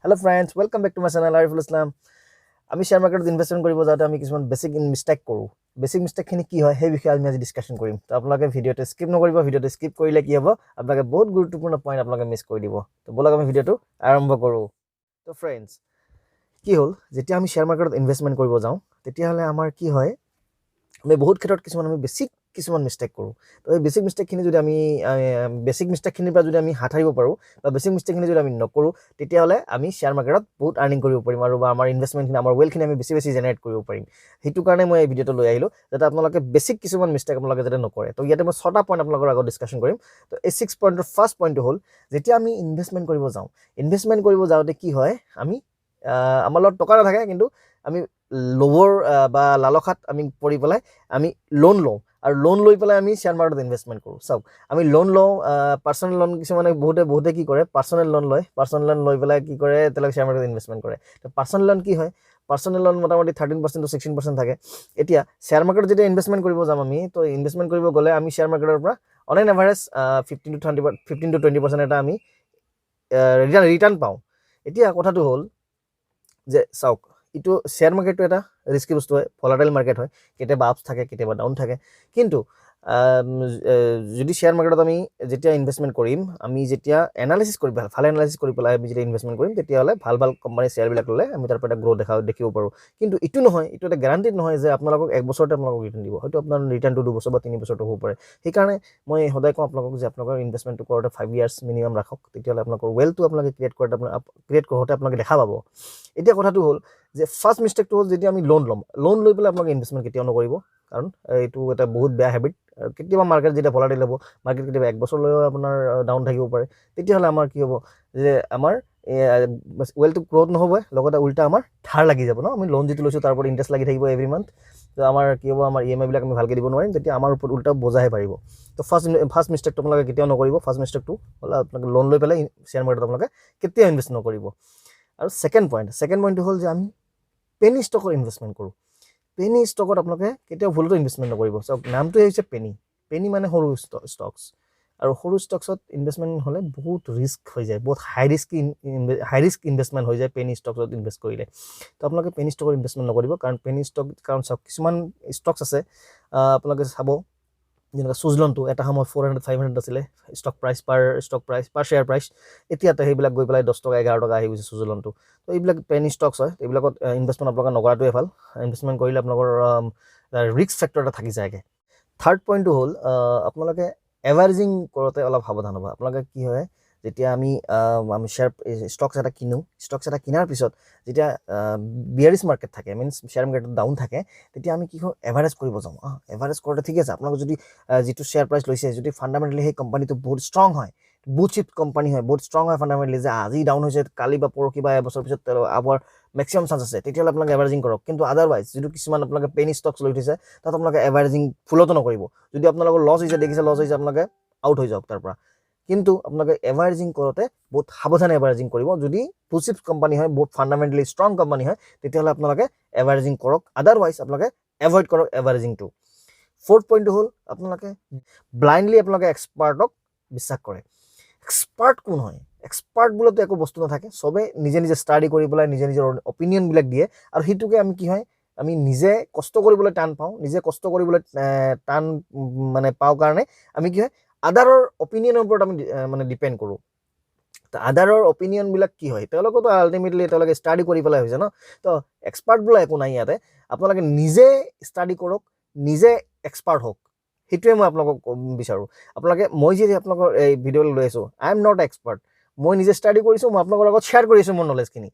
Hello friends, welcome back to my channel Ariful Islam. আমি share মার্কেটত investment কৰিব যাওঁতে আমি কিছুমান বেসিক মিস্টেক কৰোঁ। বেসিক মিস্টেকখিনি কি হয় সেই বিষয়ে আমি আজি ডিসকাশন কৰিম। তো আপোনালোকে ভিডিওটো স্কিপ নকৰিব, ভিডিওটো স্কিপ কৰিলে কি হ'ব আপোনালোকে বহুত গুৰুত্বপূৰ্ণ পইণ্ট আপোনালোকে মিছ কৰি দিব। তো বলক আমি ভিডিওটো আৰম্ভ কৰোঁ। তো ফ্ৰেণ্ডছ কি হ'ল যেতিয়া আমি শেয়াৰ মাৰ্কেটত ইনভেষ্টমেন্ট কৰিব যাওঁ তেতিয়াহ'লে আমাৰ কি হয় আমি বহুত ক্ষেত্ৰত কিছুমান আমি কিছুমান মিস্টেক কৰোঁ। তো এই বেসিক মিস্টেকখিনি যদি আমি বেসিক মিস্টেকখিনিৰ পৰা যদি আমি হাত সাৰিব পাৰোঁ বা বেসিক মিস্টেকখিনি যদি আমি নকৰোঁ তেতিয়াহ'লে আমি শেয়াৰ মাৰ্কেটত বহুত আৰ্নিং কৰিব পাৰিম আৰু বা আমাৰ ইনভেষ্টমেন্টখিনি আমাৰ ৱেলখিনি আমি বেছি জেনাৰেট কৰিব পাৰিম। সেইটো কাৰণে মই এই ভিডিওটো লৈ আহিলোঁ যাতে আপোনালোকে বেসিক কিছুমান মিস্টেক আপোনালোকে যাতে নকৰে। তো ইয়াতে মই 6টা পইণ্ট আপোনালোকৰ আগত ডিসকাশন কৰিম। তো এই 6 পইণ্টৰ ফাৰ্ষ্ট পইণ্টটো হ'ল যেতিয়া আমি ইনভেষ্টমেন্ট কৰিব যাওঁতে কি হয় আমি আমাৰ লগত টকা নাথাকে কিন্তু আমি লোভৰ বা লালসাত আমি পৰি পেলাই আমি লোন লওঁ আৰু লোন লৈ পেলাই আমি শেয়াৰ মাৰ্কেটত ইনভেষ্টমেন্ট কৰোঁ। চাওক আমি লোন লওঁ পাৰ্চনেল লোন কিছুমানে বহুতে কি কৰে পাৰ্চনেল লোন লৈ পেলাই কি কৰে তেওঁলোকে শেয়াৰ মাৰ্কেটত ইনভেষ্টমেন্ট কৰে। তো পাৰ্চনেল লোন কি হয় পাৰ্চনেল লোন মোটামুটি 13% to 16% থাকে। এতিয়া শেয়াৰ মাৰ্কেটত যেতিয়া ইনভেষ্টমেন্ট কৰিব যাম আমি তো ইনভেষ্টমেন্ট কৰিব গ'লে আমি শেয়াৰ মাৰ্কেটৰ পৰা অন এন এভাৰেজ 15 to 20% এটা আমি ৰিটাৰ্ণ পাওঁ। এতিয়া কথাটো হ'ল যে চাওক ইটো শেয়াৰ মাৰ্কেটটো এটা ৰিস্কি বস্তু হয়, ভলাটাইল মাৰ্কেট হয়, কেতিয়াবা আপছ থাকে কেতিয়াবা ডাউন থাকে। কিন্তু যদি শেয়াৰ মাৰ্কেটত আমি যেতিয়া ইনভেষ্টমেন্ট কৰিম আমি যেতিয়া এনালাইসিস কৰি ভাল এনালাইসিস কৰি পেলাই আমি যেতিয়া ইনভেষ্টমেন্ট কৰিম তেতিয়াহ'লে ভাল কোম্পানীৰ শেয়াৰবিলাক ল'লে আমি তাৰ পৰা এটা গ্ৰ' দেখিব পাৰোঁ। কিন্তু ইটো নহয়, ইটো এটা গ্যাৰাণ্টিড নহয় যে আপোনালোকক 1 বছৰতে আপোনালোকক ৰিটাৰ্ণ দিব। হয়তো আপোনাৰ ৰিটাৰ্ণটো 2 বছৰ বা 3 বছৰটো হ'ব পাৰে। সেইকাৰণে মই সদায় কওঁ আপোনালোকক যে আপোনালোকৰ ইনভেষ্টমেন্টটো কৰোঁতে 5 ইয়াৰ্ছ মিনিমাম ৰাখক, তেতিয়াহ'লে আপোনালোকৰ ৱেলটো আপোনালোকে ক্ৰিয়েট কৰোঁতে আপোনালোকে দেখা পাব। এতিয়া কথাটো হ'ল যে ফাৰ্ষ্ট মিস্টেকটো হ'ল যেতিয়া আমি লোন লৈ পেলাই আপোনালোকে ইনভেষ্টমেন্ট কেতিয়াও নকৰিব, কাৰণ এইটো এটা বহুত বেয়া হেবিট। আৰু কেতিয়াবা মাৰ্কেট যেতিয়া ভলাটাইল হ'ব, মাৰ্কেট কেতিয়াবা 1 বছৰলৈও আপোনাৰ ডাউন থাকিব পাৰে, তেতিয়াহ'লে আমাৰ কি হ'ব যে আমাৰ ৱেলটো গ্ৰ'থ নহ'বই, লগতে উল্টা আমাৰ ধাৰ লাগি যাব ন। আমি লোন যিটো লৈছোঁ তাৰ ওপৰত ইণ্টাৰেষ্ট লাগি থাকিব এভৰি মান্থ। তো আমাৰ কি হ'ব আমাৰ EMI বিলাক আমি ভালকৈ দিব নোৱাৰিম, তেতিয়া আমাৰ ওপৰত উল্টা বোজাহে পাৰিব। তো ফাৰ্ষ্ট মিস্টেকটো আপোনালোকে কেতিয়াও নকৰিব। ফাৰ্ষ্ট মিস্টেকটো হ'ল আপোনালোকে লোন লৈ পেলাই শ্বেয়াৰ মাৰ্কেটত আপোনালোকে কেতিয়াও ইনভেষ্ট নকৰিব। আৰু ছেকেণ্ড পইণ্টটো হ'ল যে আমি পেনি ষ্টকত ইনভেষ্টমেন্ট কৰোঁ। পেনি ষ্টকত আপোনালোকে কেতিয়াও ভুলতো ইনভেষ্টমেন্ট নকৰিব। চাওক নামটোৱে হৈছে পেনি মানে সৰু ষ্টকছ, আৰু সৰু ষ্টকছত ইনভেষ্টমেন্ট হ'লে বহুত ৰিস্ক হৈ যায়, বহুত হাই ৰিস্ক ইনভেষ্টমেন্ট হৈ যায় পেনি ষ্টকছত ইনভেষ্ট কৰিলে। তো আপোনালোকে পেনি ষ্টকত ইনভেষ্টমেন্ট নকৰিব, কাৰণ চাওক কিছুমান ষ্টকছ আছে আপোনালোকে চাব যেনেকৈ চুজলনটো এটা সময় 400-500 আছিলে ষ্টক প্ৰাইচ পাৰ শ্বেয়াৰ প্ৰাইচ। এতিয়াতো সেইবিলাক গৈ পেলাই 10 টকা 11 টকা আহি গৈছে চুজলনটো। তো এইবিলাক পেনি ষ্টকছ হয়, এইবিলাকত ইনভেষ্টমেন্ট আপোনালোকে নকৰাটোৱে ভাল। ইনভেষ্টমেন্ট কৰিলে আপোনালোকৰ ৰিস্ক ফেক্টৰ এটা থাকি যায়গৈ। থাৰ্ড পইণ্টটো হ'ল আপোনালোকে এভাৰেজিং কৰোঁতে অলপ সাৱধান হ'ব। আপোনালোকে কি হয় যেতিয়া আমি ষ্টকছ এটা কিনাৰ পিছত যেতিয়া বিয়াৰিছ মাৰ্কেট থাকে, মিনছ শ্বেয়াৰ মাৰ্কেটত ডাউন থাকে, তেতিয়া আমি কি হয় এভাৰেজ কৰিব যাওঁ। এভাৰেজ কৰোঁতে ঠিক আছে, আপোনালোকে যদি যিটো শ্বেয়াৰ প্ৰাইচ লৈছে যদি ফাণ্ডামেণ্টেলি সেই কোম্পানীটো বহুত ষ্ট্ৰং হয়, বহুত চিপ কোম্পানী হয়, বহুত ষ্ট্ৰং হয় ফাণ্ডামেণ্টেলি, যে আজি ডাউন হৈছে কালি বা পৰহি বা এবছৰ পিছত আবাৰ মেক্সিমাম চান্স আছে, তেতিয়াহ'লে আপোনালোকে এভাৰেজিং কৰক। কিন্তু আদাৰৱাইজ যিটো কিছুমান আপোনালোকে পেনি ষ্টকছ লৈ থৈছে তাত আপোনালোকে এভাৰেজিং ভুলতো নকৰিব। যদি আপোনালোকৰ লছ হৈছে আপোনালোকে আউট হৈ যাওক তাৰ পৰা। কিন্তু আপোনালোকে এভাৰেজিং কৰোঁতে বহুত সাৱধানে এভাৰেজিং কৰিব। যদি ব্লু চিপ কোম্পানী হয়, বহুত ফাণ্ডামেণ্টেলি ষ্ট্ৰং কোম্পানী হয়, তেতিয়াহ'লে আপোনালোকে এভাৰেজিং কৰক, আদাৰৱাইজ আপোনালোকে এভইড কৰক এভাৰেজিংটো। ফ'ৰ্থ পইণ্টটো হ'ল আপোনালোকে ব্লাইণ্ডলি আপোনালোকে এক্সপাৰ্টক বিশ্বাস কৰে। এক্সপাৰ্ট কোন হয়? এক্সপাৰ্ট বোলেতো একো বস্তু নাথাকে, চবে নিজে ষ্টাডি কৰি পেলাই নিজৰ অপিনিয়নবিলাক দিয়ে, আৰু সেইটোকে আমি নিজে কষ্ট কৰিবলৈ টান পাওঁ। নিজে কষ্ট কৰিবলৈ টান মানে পাওঁ কাৰণে আমি কি হয় আদাৰৰ অপিনিয়নৰ ওপৰত আমি মানে ডিপেণ্ড কৰোঁ। তো আদাৰৰ অপিনিয়নবিলাক কি হয় তেওঁলোকেতো আল্টিমেটলি তেওঁলোকে ষ্টাডি কৰি পেলাই হৈছে ন। তো এক্সপাৰ্ট বোলা একো নাই ইয়াতে। আপোনালোকে নিজে ষ্টাডি কৰক, নিজে এক্সপাৰ্ট হওক, সেইটোৱে মই আপোনালোকক বিচাৰোঁ। মই যদি আপোনালোকৰ এই ভিডিঅ'লৈ লৈ আছোঁ, আই এম নট এক্সপাৰ্ট, মই নিজে ষ্টাডি কৰিছোঁ, মই আপোনালোকৰ আগত শ্বেয়াৰ কৰিছোঁ মোৰ নলেজখিনি।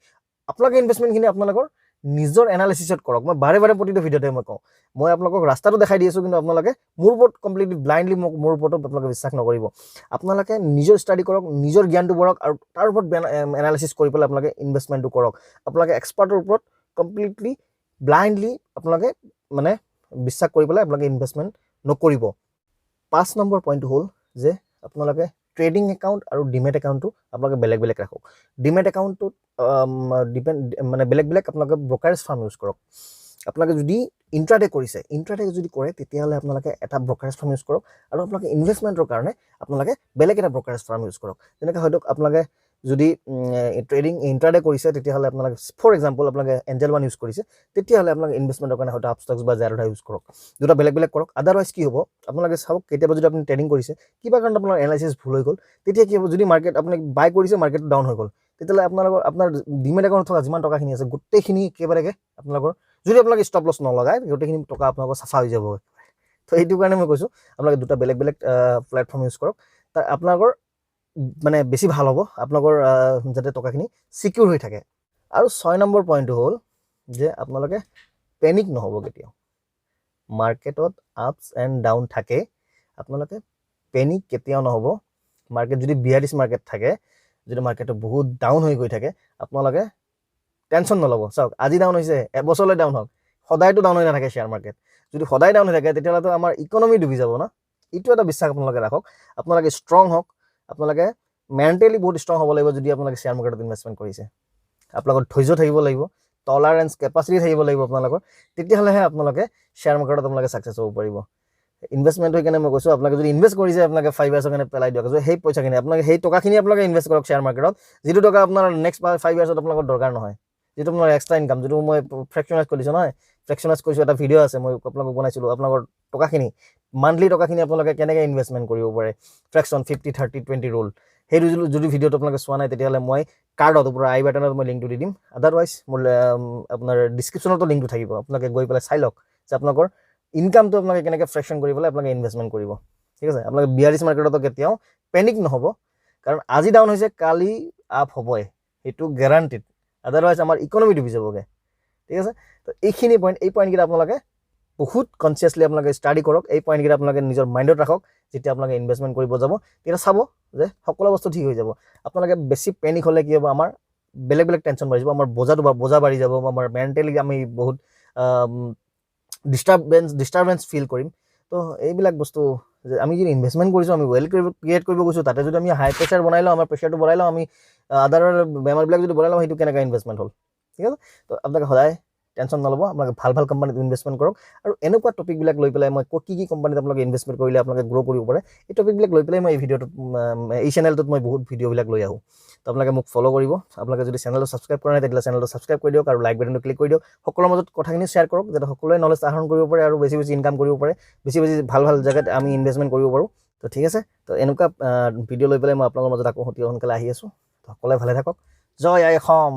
আপোনালোকে ইনভেষ্টমেণ্টখিনি আপোনালোকৰ নিজৰ এনালাইচিছত কৰক। মই বাৰে প্ৰতিটো ভিডিঅ'তে মই কওঁ, মই আপোনালোকক ৰাস্তাটো দেখাই দি আছোঁ, কিন্তু আপোনালোকে মোৰ ওপৰত কমপ্লিটলি ব্লাইণ্ডলি মোৰ ওপৰতো আপোনালোকে বিশ্বাস নকৰিব। আপোনালোকে নিজৰ ষ্টাডি কৰক, নিজৰ জ্ঞানটো বঢ়াওক, আৰু তাৰ ওপৰত এনালাইচিছ কৰি পেলাই আপোনালোকে ইনভেষ্টমেণ্টটো কৰক। আপোনালোকে এক্সপাৰ্টৰ ওপৰত কমপ্লিটলি ব্লাইণ্ডলি আপোনালোকে মানে বিশ্বাস কৰি পেলাই আপোনালোকে ইনভেষ্টমেণ্ট নকৰিব। 5 নম্বৰ পইণ্টটো হ'ল যে আপোনালোকে ট্ৰেডিং একাউণ্ট আৰু ডিমেট একাউণ্টটো আপোনালোকে বেলেগ ৰাখক। ডিমেট একাউণ্টটোত বেলেগ আপোনালোকে ব্ৰকাৰেজ ফাৰ্ম ইউজ কৰক। আপোনালোকে যদি ইণ্ট্ৰাডে যদি কৰে তেতিয়াহ'লে আপোনালোকে এটা ব্ৰকাৰেজ ফাৰ্ম ইউজ কৰক, আৰু আপোনালোকে ইনভেষ্টমেণ্টৰ কাৰণে আপোনালোকে বেলেগ এটা ব্ৰকাৰেজ ফাৰ্ম ইউজ কৰক। যেনেকৈ হয়তো আপোনালোকে যদি ট্ৰেডিং ইন্ট্ৰাডে কৰিছে তেতিয়াহ'লে আপোনালোকে ফৰ এক্সাম্পল আপোনালোকে এঞ্জেল ওৱান ইউজ কৰিছে তেতিয়াহ'লে আপোনালোকে ইনভেষ্টমেণ্টৰ কাৰণে হয়তো আপষ্টক্স বা জেৰ'ডা ইউজ কৰক দুটা বেলেগ বেলেগ কৰক আদাৰৱাইজ কি হ'ব আপোনালোকে চাওক কেতিয়াবা যদি আপুনি ট্ৰেডিং কৰিছে কিবা কাৰণত আপোনাৰ এনালাইচিছ ভুল হৈ গ'ল তেতিয়া কি হ'ব যদি মাৰ্কেট আপুনি বাই কৰিছে মাৰ্কেটটো ডাউন হৈ গ'ল তেতিয়াহ'লে আপোনাৰ ডিমেট একাউণ্টত থকা যিমান টকাখিনি আছে গোটেইখিনি একেবাৰেকে আপোনালোকৰ যদি আপোনালোকে ষ্টপ লছ নলগায় গোটেইখিনি টকা আপোনালোকৰ চাফা হৈ যাব তো এইটো কাৰণে মই কৈছোঁ আপোনালোকে দুটা বেলেগ বেলেগ প্লেটফৰ্ম ইউজ কৰক তাৰ আপোনালোকৰ মানে বেছি ভাল হ'ব আপোনালোকৰ যাতে টকাখিনি সিকিউৰ হৈ থাকে আৰু 6 নম্বৰ পইণ্টটো হ'ল যে আপোনালোকে পেনিক নহ'ব কেতিয়াও মাৰ্কেটত আপছ এণ্ড ডাউন থাকে আপোনালোকে পেনিক কেতিয়াও নহ'ব মাৰ্কেট যদি বিয়াৰিছ মাৰ্কেট থাকে যদি মাৰ্কেটটো বহুত ডাউন হৈ গৈ থাকে আপোনালোকে টেনশ্যন নল'ব চাওক আজি ডাউন হৈছে এবছৰলৈ ডাউন হওক সদায়তো ডাউন হৈ নাথাকে শ্বেয়াৰ মাৰ্কেট যদি সদায় ডাউন হৈ থাকে তেতিয়াহ'লেতো আমাৰ ইকনমি ডুবি যাব না এইটো এটা বিশ্বাস আপোনালোকে ৰাখক আপোনালোকে ষ্ট্ৰং হওক আপোনালোকে মেণ্টেলি বহুত ষ্ট্ৰং হ'ব লাগিব যদি আপোনালোকে শ্বেয়াৰ মাৰ্কেটত ইনভেষ্টমেণ্ট কৰিছে আপোনালোকৰ ধৈৰ্য থাকিব লাগিব টলাৰেঞ্চ কেপাচিটি থাকিব লাগিব আপোনালোকৰ তেতিয়াহ'লেহে আপোনালোকে শ্বেয়াৰ মাৰ্কেটত আপোনালোকে ছাকচেছ হ'ব পাৰিব ইনভেষ্টমেণ্ট হৈ কেনে মই কৈছোঁ আপোনালোকে যদি ইনভেষ্ট কৰিছে আপোনালোকে 5 ইয়াৰ্ছৰ কাৰণে পেলাই দিয়ক সেই পইচাখিনি আপোনালোকে সেই টকাখিনি আপোনালোকে ইনভেষ্ট কৰক শ্বেয়াৰ মাৰ্কেটত যিটো টকা আপোনাৰ নেক্সট 5 ইয়াৰ্ছত আপোনালোকৰ দৰকাৰ নহয় যিটো আপোনাৰ এক্সট্ৰা ইনকাম যিটো মই ফ্ৰেকশ্যনাইজ কৰিছোঁ নহয় ফ্ৰেকশ্যনাইজ কৰিছোঁ এটা ভিডিঅ' আছে মই আপোনালোকক বনাইছিলোঁ আপোনালোকৰ টকাখিনি মান্থলি টকাখিনি আপোনালোকে কেনেকৈ ইনভেষ্টমেণ্ট কৰিব পাৰে ফ্ৰেকশ্যন 50-30-20 ৰুল সেই যদি ভিডিঅ'টো আপোনালোকে চোৱা নাই তেতিয়াহ'লে মই কাৰ্ডত ওপৰৰ আই বাটনত মই লিংকটো দি দিম আদাৰৱাইজ মোৰ আপোনাৰ ডিছক্ৰিপশ্যনতো লিংকটো থাকিব আপোনালোকে গৈ পেলাই চাই লওক যে আপোনালোকৰ ইনকামটো আপোনালোকে কেনেকৈ ফ্ৰেকশ্যন কৰি পেলাই আপোনালোকে ইনভেষ্টমেণ্ট কৰিব ঠিক আছে আপোনালোকে বিয়াৰিছ মাৰ্কেটতো কেতিয়াও পেনিক নহ'ব কাৰণ আজি ডাউন হৈছে কালি আপ হ'বই সেইটো গেৰাণ্টিড আদাৰৱাইজ আমাৰ ইকনমি ডুবি যাবগৈ ঠিক আছে তো এইখিনি পইণ্ট এই পইণ্টকেইটা আপোনালোকে বহুত কনচিয়াছলি আপোনালোকে ষ্টাডি কৰক এই পইণ্টকেইটা আপোনালোকে নিজৰ মাইণ্ডত ৰাখক যেতিয়া আপোনালোকে ইনভেষ্টমেণ্ট কৰিব যাব তেতিয়া চাব যে সকলো বস্তু ঠিক হৈ যাব আপোনালোকে বেছি পেনিক হ'লে কি হ'ব আমাৰ বেলেগ বেলেগ টেনশ্যন বাঢ়ি যাব আমাৰ বোজা বাঢ়ি যাব আমাৰ মেণ্টেলি আমি বহুত ডিষ্টাৰবেঞ্চ ফিল কৰিম তো এইবিলাক বস্তু যে আমি যদি ইনভেষ্টমেণ্ট কৰিছোঁ আমি ৱেল ক্ৰিয়েট কৰিব গৈছোঁ তাতে যদি আমি হাই প্ৰেছাৰ বনাই লওঁ আমাৰ প্ৰেছাৰটো বঢ়াই লওঁ আমি আদাৰৰ বেমাৰবিলাক যদি বঢ়াই লওঁ সেইটো কেনেকৈ ইনভেষ্টমেণ্ট হ'ল ঠিক আছে তো আপোনালোকে সদায় টেনশ্যন নল'ব আপোনালোকে ভাল ভাল কোম্পানীত ইনভেষ্টমেণ্ট কৰক আৰু এনেকুৱা টপিকবিলাক লৈ পেলাই মই কি কোম্পানীত আপোনালোকে ইনভেষ্টমেণ্ট কৰিলে আপোনালোকে গ্ৰ' কৰিব পাৰে এই টপিকবিলাক লৈ পেলাই মই এই ভিডিঅ'টোত এই চেনেলটোত মই বহুত ভিডিঅ'বিলাক লৈ আহোঁ তো আপোনালোকে মোক ফ'ল' কৰিব আপোনালোকে যদি চেনেলটো ছাবস্ক্ৰাইব কৰা নাই তেতিয়াহ'লে চেনেলটো ছাবস্ক্ৰাইব কৰি দিয়ক আৰু লাইক বাটনটো ক্লিক কৰি দিয়ক সকলোৰে মাজত কথাখিনি শ্বেয়াৰ কৰক যাতে সকলোৱে নলেজ আহৰণ কৰিব পাৰে আৰু বেছি বেছি ইনকাম কৰিব পাৰে বেছি ভাল ভাল জেগাত আমি ইনভেষ্টমেণ্ট কৰিব পাৰোঁ তো ঠিক আছে তো এনেকুৱা ভিডিঅ' লৈ পেলাই মই আপোনালোকৰ মাজত আকৌ অতি সোনকালে আহি আছোঁ তো সকলোৱে ভালে থাকক জয় আই অসম